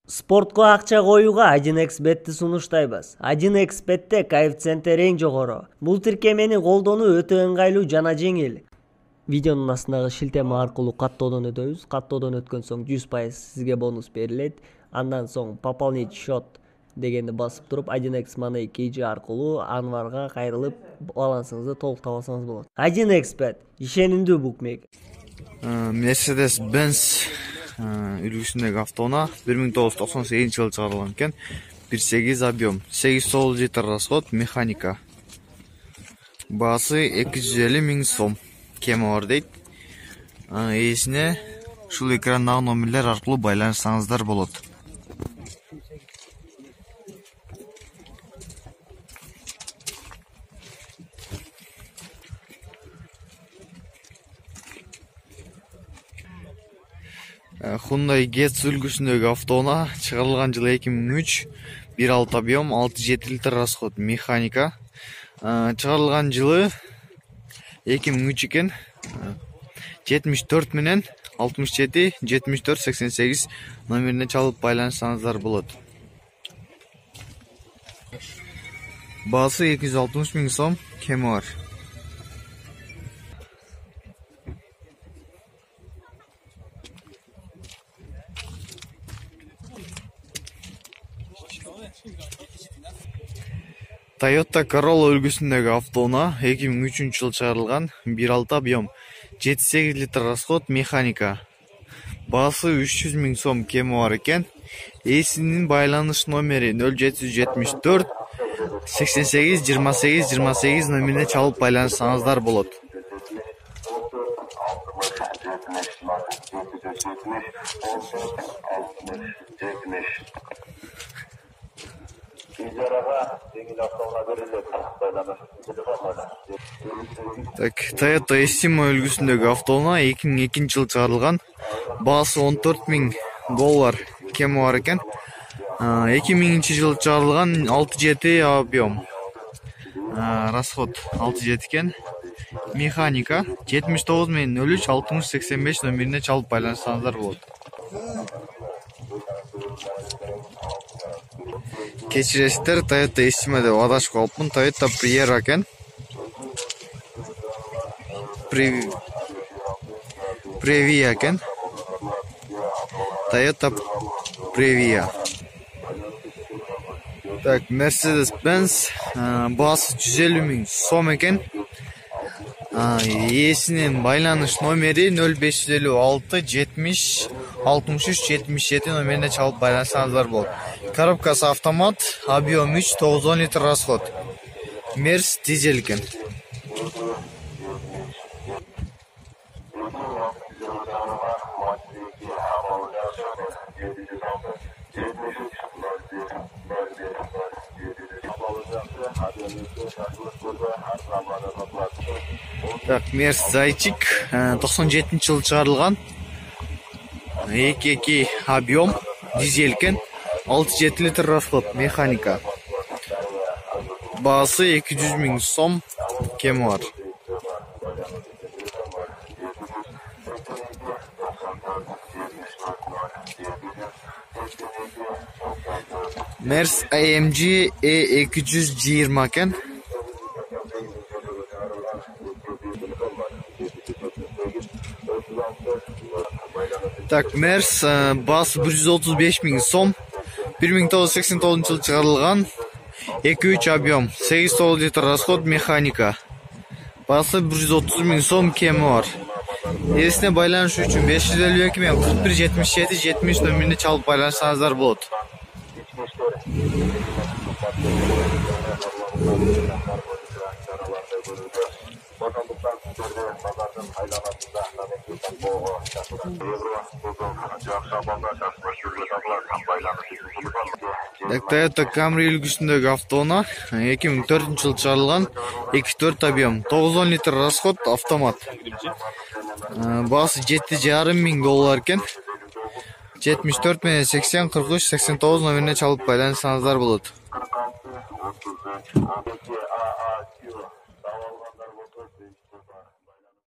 Спортко акча коюуга 1xbet'ти сунуштайбыз. 1xbet'те коэффициенти эң жогору. Бул тиркемени колдонуу өтө ыңгайлуу жана жеңил. Видеонун астындагы шилтеме аркылуу каттоодон өтөбүз. Каттоодон өткөн соң 100% сизге бонус берилет. Андан соң пополнить счет дегенди басып туруп 1x Money KG аркылуу Анварга кайрылып балансыңызды толуктап алсаңыз болот. 1xbet ишенимдүү букмекер. Mercedes-Benz үлгүсүндөгү автоунаа 1998-жылы чыгарылган экен. 1.8 объем, 800 литр расход, механика. Баасы 250 000 сом. Кеми бар дейт. Ээсине ушул экрандагы номерлер аркылуу байланышсаңыздар болот. Hyundai Getz үлгүсүндөгү автоунаа чыгарылган жылы 2003, 1.6 объем, 6-7 литр расход, механика. Чыгарылган жылы 2003 экен. 74 менен 67 74 88 номерине чалып байланышсаңыздар болот. Баасы 260 000 сом, кеми бар. Toyota Corolla үлгүсүндөгү автоунаа 2003 жылы чыгарылган, 1.6 объем, 7-8 литр расход, механика. Баасы 300 000 сом, кеми бар экен. Ээсинин байланыш номери 0774 88 28 28 номерине чалып байланышсаңыздар болот. Toyota Estimo үлгүсүндөгү автоунаа 2002 жылы чыгарылган. Баасы $14,000, кеми бар экен. 2000 жылы чыгарылган, 6-7 объем. Расход 6-7 экен. Механика 79 03 6085 номерине чалып байланышсаңыздар болот. Кечиресиздер, Toyota Estimo деп адашып калыпмын. Toyota Priera экен. Previa экен. Toyota Previa. Так, Mercedes-Benz баасы 150 000 сом экен. Ээсинин байланыш номери 0556 70 63 77 номерине чалып байланышсаңыздар болот. Коробкасы автомат, объем 3, 910 литр расход. Мерс дизель экен. Так, Мерс Зайчик 97 жылы чыгарылган. 2.2 объем, дизель экен. 6-7 литр расход, механика. Баасы 200 000 сом, кеми бар. Мерс AMG E220 экен. Так, Мерс баасы 135 000 сом, 1989 жылы чыгарылган, 2-3 объем, 8-9 литр расход, механика. Баасы 130 000 сом, кеми бар. Ээсине байланыш үчүн 552 мен 41 77 70 номерине чалып байланышсаңыздар болот. Toyota Camry үлгүсүндөгү автоунаа 2004 жылы чыгарылган, 2.4 объем, 910 литр расход, автомат. Баасы $7,500 экен. 74 менен 80 43 89 номерине чалып байланышсаңыздар болот.